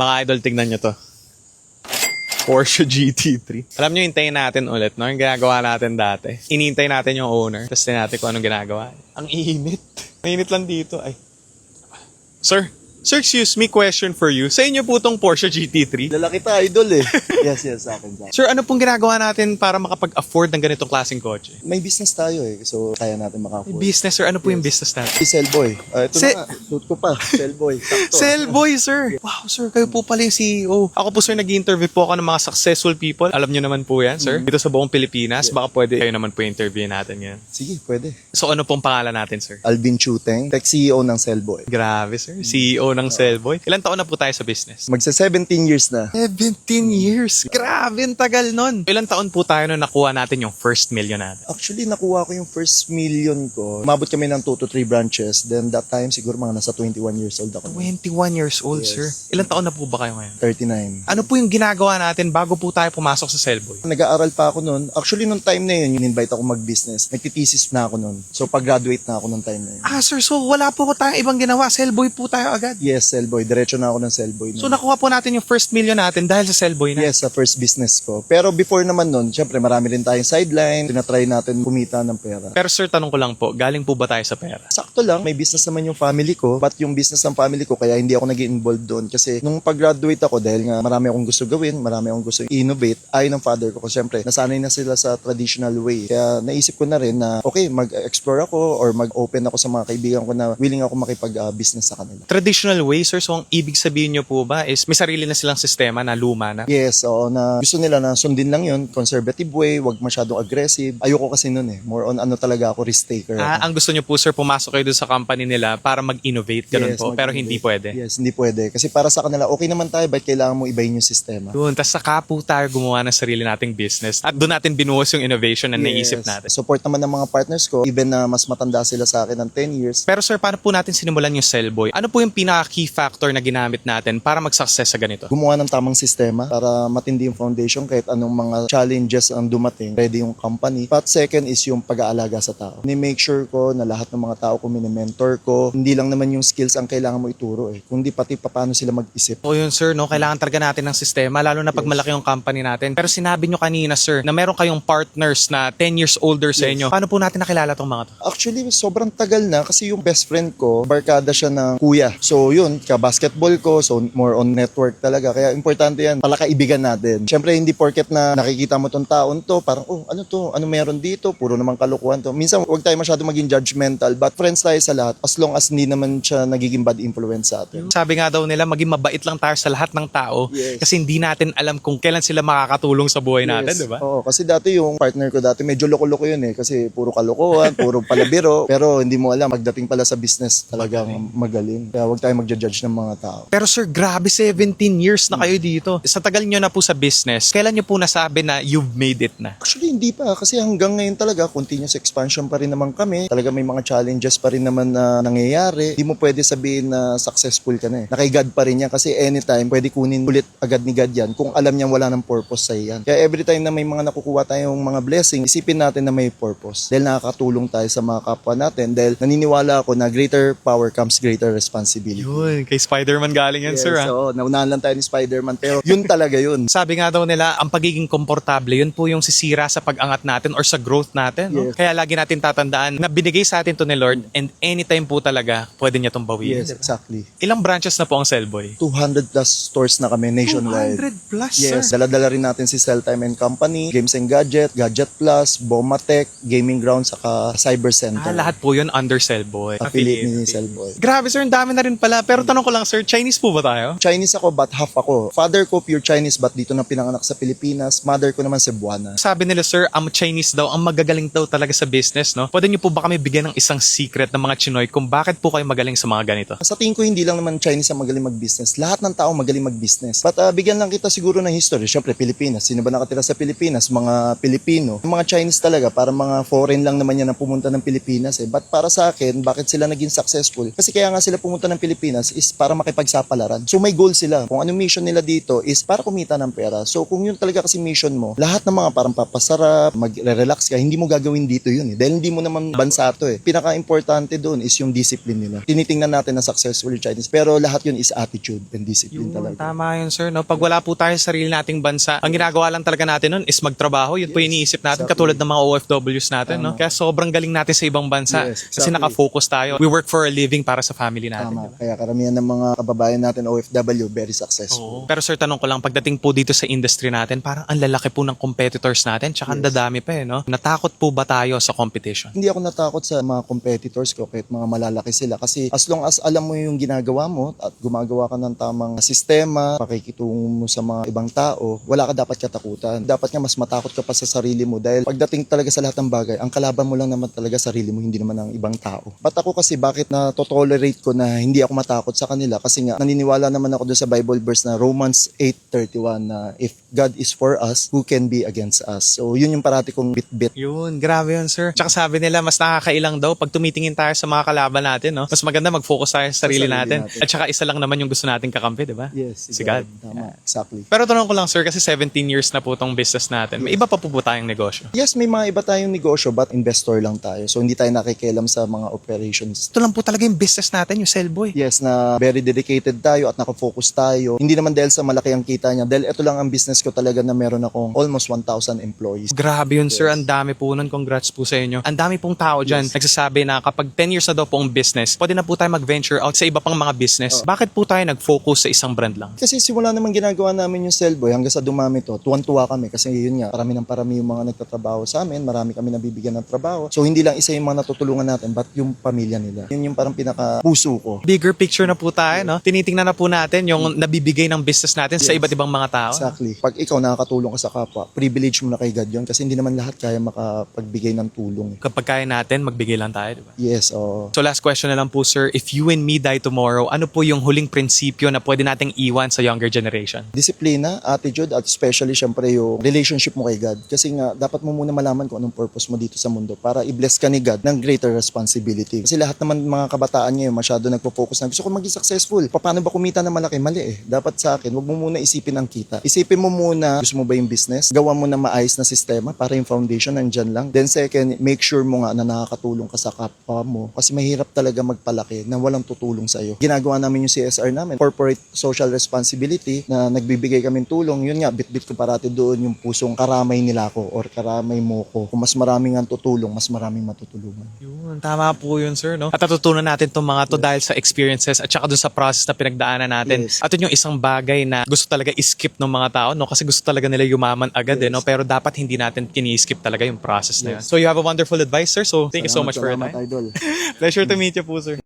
Mga idol, tignan nyo to. Porsche GT3. Alam nyo, hintayin natin ulit, no? Yung ginagawa natin dati. Inintay natin yung owner. Tapos natin kung anong ginagawa. Ang init. Mainit lang dito. Ay. Sir, excuse me, question for you. Sa inyo po tong Porsche GT3? Lalaki ta, idol eh. Yes, sa akin. Sir, ano pong ginagawa natin para makapag-afford ng ganitong klaseng kotse? May business tayo eh, so kaya natin maka-afford. Business, sir. Ano po yung business natin? Si Cellboy. Ito Se- na nga, suit ko pa. Cellboy. Sakto. Cellboy, sir. Wow, sir, kayo po pala yung CEO. Ako po, sir, nag-interview po ako ng mga successful people. Alam nyo naman po yan, sir. Dito sa buong Pilipinas. Baka pwede kayo naman po interview natin yan. Sige, pwede. So, ano pong pangalan natin, sir? Alvin Chuteng, tech CEO ng Cellboy. Grabe, sir. CEO ng Cellboy. Ilan taon na po tayo sa business? Magsa 17 years na. 17 years. Grabe, ang tagal nun. Ilan taon po tayo nung nakuha natin yung first million natin? Actually, nakuha ko yung first million ko. Umabot kami ng 2 to 3 branches. Then that time, siguro mga nasa 21 years old ako. 21 years old, Yes. sir. Ilan taon na po ba kayo ngayon? 39. Ano po yung ginagawa natin bago po tayo pumasok sa Cellboy? Nag-aaral pa ako noon. Actually, nung time na yun, in-invite ako mag-business. Nagtitesis na ako noon. So, pag-graduate na ako nung time na yun. Ah, sir, so wala po tayong ibang ginawa. Cellboy po tayo agad. Yes, Cellboy. Diretso na ako ng Cellboy. So nakuha po natin yung first million natin dahil sa Cellboy na. Yes, sa first business ko. Pero before naman nun, syempre marami rin tayong sideline. Tinatry natin kumita ng pera. Pero sir, tanong ko lang po, galing po ba tayo sa pera? Sakto lang, may business naman yung family ko. But yung business ng family ko, kaya hindi ako nag-involved doon. Kasi nung pag-graduate ako, dahil nga marami akong gusto gawin, marami akong gusto innovate, ayaw ng father ko. Kasi syempre, nasanay na sila sa traditional way. Kaya naisip ko na rin na, okay, mag-explore ako or mag-open ako sa mga kaibigan ko na willing ako makipag-business sa kanila. Traditional way, sir, so ang ibig sabihin nyo po ba is may sarili na silang sistema na luma na? Yes, oo, na gusto nila na sundin lang yun, conservative way, wag masyadong aggressive. Ayoko kasi nun eh. More on ano talaga ako, risk taker. Ang gusto nyo po, sir, pumasok kayo dun sa company nila para mag-innovate, ganun Yes, po, pero mag-innovate. hindi pwede. Yes, hindi pwede. Kasi para sa kanila, okay naman tayo, ba't kailangan mo ibahin yung sistema? Doon, tas saka po tayo gumawa ng sarili nating business at doon natin binuhos yung innovation na naisip Yes. natin. Support naman ng mga partners ko, even na mas matanda sila sa akin ng 10 years. Pero sir, paano po natin sinimulan yung Cellboy? Ano po yung pinaka-key factor na ginamit natin para mag-success sa ganito? Gumawa ng tamang sistema para matindi yung foundation kahit anong mga challenges ang dumating, ready yung company. But second is yung pag-aalaga sa tao. Ni-make sure ko na lahat ng mga tao ko mini-mentor ko. Hindi lang naman yung skills ang kailangan mo ituro eh, kundi pati paano sila mag-isip. O yun sir, no? Kailangan talaga natin ng sistema, lalo na pag malaki yung company natin. Pero sinabi nyo kanina sir, na meron kayong partners na 10 years older sa Yes. inyo. Paano po natin nakilala tong mga to? Actually, sobrang tagal na kasi yung best friend ko, barkada siya ng kuya. So yun, ka-basketball ko, so more on network talaga. Kaya importante yan, palakaibigan natin. Siyempre, hindi porket na nakikita mo tong taon to, parang, oh, ano to? Ano meron dito? Puro naman kalukuhan to. Minsan, huwag tayo masyado maging judgmental, but friends tayo sa lahat as long as hindi naman siya nagiging bad influence sa atin. Sabi nga daw nila, maging mabait lang tayo sa lahat ng tao Yes. kasi hindi natin alam kung kailan sila makakatulong sa buhay natin, Yes. di ba? Oo, kasi dati yung partner ko dati, medyo loko-loko yun eh. Kasi puro kalukuhan, puro palabiro. Pero hindi mo alam, magdating pala sa business talagang magaling. Kaya huwag tayo magja-judge ng mga tao. Pero sir, grabe 17 years na kayo dito. Sa tagal nyo na po sa business, kailan nyo po nasabi na you've made it na? Actually, hindi pa. Kasi hanggang ngayon talaga, continuous expansion pa rin naman kami. Talaga may mga challenges pa rin naman na nangyayari. Hindi mo pwede sabihin na successful ka na eh. Nakay God pa rin yan. Kasi anytime, pwede kunin ulit agad ni God yan kung alam niyang wala ng purpose sa yan. Kaya every time na may mga nakukuha tayong mga blessing, isipin natin na may purpose. Dahil nakakatulong tayo sa mga kapwa natin. Dahil naniniwala ako na greater power comes greater responsibility. Yun, kay Spider-Man galing yan, sir. So, naunahan lang tayo ni Spider-Man. Pero yun talaga yun. Sabi nga daw nila, ang pagiging komportable, yun po yung sisira sa pag-angat natin or sa growth natin. No? Yes. Kaya lagi natin tatandaan na binigay sa atin to ni Lord and anytime po talaga, pwede niya itong bawiin. Yes, exactly. Ilang branches na po ang Cellboy? 200 plus stores na kami nationwide. 200 plus, sir. Yes, dala-dala rin natin si Celltime and Company, Games and Gadget, Gadget Plus, Bomatech, Gaming Ground, saka Cyber Center. Lahat po yun under Cellboy. Affiliate ni Cellboy. Grabe sir, ang dami na rin pala. Pero tanong ko lang sir, Chinese po ba tayo? Chinese ako, but half ako. Father ko pure Chinese, but dito na pinanganak sa Pilipinas. Mother ko naman Cebuana. Sabi nila sir, ang Chinese daw, ang magagaling daw talaga sa business, no? Pwede niyo po ba kami bigyan ng isang secret ng mga Chinoy kung bakit po kayo magaling sa mga ganito? Sa tingin ko, hindi lang naman Chinese ang magaling mag-business. Lahat ng tao magaling mag-business. But bigyan lang kita siguro ng history. Siyempre, Pilipinas. Sino ba nakatira sa Pilipinas? Mga Pilipino. Yung mga Chinese talaga, para mga foreign lang naman yan ang pumunta ng Pilipinas. Eh. But para sa akin, bakit sila naging successful? Kasi kaya nga sila pumunta ng Pilipinas Pilipinas is para makipagsapalaran. So may goal sila. Kung ano mission nila dito is para kumita ng pera. So kung yun talaga kasi mission mo, lahat ng mga parang papasarap, magre-relax ka, hindi mo gagawin dito yun eh. Dahil hindi mo naman bansa to eh. Pinaka-importante doon is yung discipline nila. Tinitingnan natin na successful yung Chinese. Pero lahat yun is attitude and discipline talaga. Tama yun, sir. No? Pag wala po tayo sa sarili nating bansa, ang ginagawa lang talaga natin nun is magtrabaho. Yun po yung iniisip natin, exactly. katulad ng mga OFWs natin. No? Kaya sobrang galing natin sa ibang bansa. Yes, Kasi exactly. nakafocus tayo. We work for a living para sa family natin. Tama. Kaya karamihan ng mga kababayan natin OFW, very successful. Oo. Pero sir, tanong ko lang, pagdating po dito sa industry natin, parang ang lalaki po ng competitors natin, tsaka ang dadami pa eh, no? Natakot po ba tayo sa competition? Hindi ako natakot sa mga competitors ko kahit mga malalaki sila kasi as long as alam mo yung ginagawa mo at gumagawa ka ng tamang sistema, pakikitungo mo sa mga ibang tao, wala ka dapat katakutan. Dapat nga mas matakot ka pa sa sarili mo dahil pagdating talaga sa lahat ng bagay, ang kalaban mo lang naman talaga sarili mo, hindi naman ang ibang tao. But ako kasi bakit na tolerate ko na hindi ako matakot sa kanila kasi nga naniniwala naman ako doon sa Bible verse na Romans 8:31 na if God is for us, who can be against us? So yun yung parati kong bit-bit. Yun, grabe yun, sir. Tsaka sabi nila, mas nakakailang daw pag tumitingin tayo sa mga kalaban natin, no? Mas maganda mag-focus tayo sa sarili natin. At tsaka isa lang naman yung gusto nating kakampi, di ba? Yes, Si God. Tama, exactly. Pero tanong ko lang, sir, kasi 17 years na po tong business natin. May iba pa po tayong negosyo? Yes, may mga iba tayong negosyo but investor lang tayo. So hindi tayo nakikialam sa mga operations. Ito lang po talaga yung business natin, yung Cellboy. Yes, na very dedicated tayo at nakafocus tayo. Hindi naman dahil sa malaki ang kita niya. Dahil ito lang ang business ko talaga na meron akong almost 1,000 employees. Grabe yun, sir. Ang dami po nun. Congrats po sa inyo. Ang dami pong tao dyan nagsasabi na kapag 10 years na daw po ang business, pwede na po tayo mag-venture out sa iba pang mga business. Bakit po tayo nag-focus sa isang brand lang? Kasi simula naman ginagawa namin yung Cellboy hanggang sa dumami to, tuwan-tuwa kami kasi yun nga, parami ng parami yung mga nagtatrabaho sa amin, marami kami nabibigyan ng trabaho. So hindi lang isa yung mga natutulungan natin, but yung pamilya nila. Yun yung parang pinaka-puso ko. Bigger picture na po tayo, no? Tinitingnan na po natin yung nabibigay ng business natin sa iba't ibang mga tao. Exactly. Pag ikaw nakakatulong ka sa kapwa, privilege mo na kay God yun kasi hindi naman lahat kaya makapagbigay ng tulong. Kapag kaya natin, magbigay lang tayo, di ba? Yes, oo. So last question na lang po, sir. If you and me die tomorrow, ano po yung huling prinsipyo na pwede nating iwan sa younger generation? Disiplina, attitude, at especially syempre yung relationship mo kay God. Kasi nga, dapat mo muna malaman kung anong purpose mo dito sa mundo para i-bless ka ni God ng greater responsibility. Kasi lahat naman mga kabataan ngayon masyado nagpo-focus na gusto ko maging successful. Paano ba kumita na malaki? Mali eh. Dapat sa akin, wag mo muna isipin ang kita. Isipin mo muna, gusto mo ba yung business? Gawa mo na maayos na sistema para yung foundation nandyan lang. Then second, make sure mo nga na nakakatulong ka sa kapwa mo. Kasi mahirap talaga magpalaki na walang tutulong sa'yo. Ginagawa namin yung CSR namin, corporate social responsibility, na nagbibigay kaming tulong. Yun nga, bit-bit ko parati doon yung pusong karamay nila ko or karamay mo ko. Kung mas maraming ang tutulong, mas maraming matutulungan. Yun, tama po yun, sir, no? At natutunan natin itong mga to dahil sa experiences at saka doon sa process na pinagdaanan natin. Yes. At yun yung isang bagay na gusto talaga i-skip ng mga tao, no? Kasi gusto talaga nila yumaman agad, eh, no? Pero dapat hindi natin kini-skip talaga yung process na yun. So you have a wonderful advice, sir. So thank you so much for your Salamat, time. Idol. Pleasure to meet you po, sir.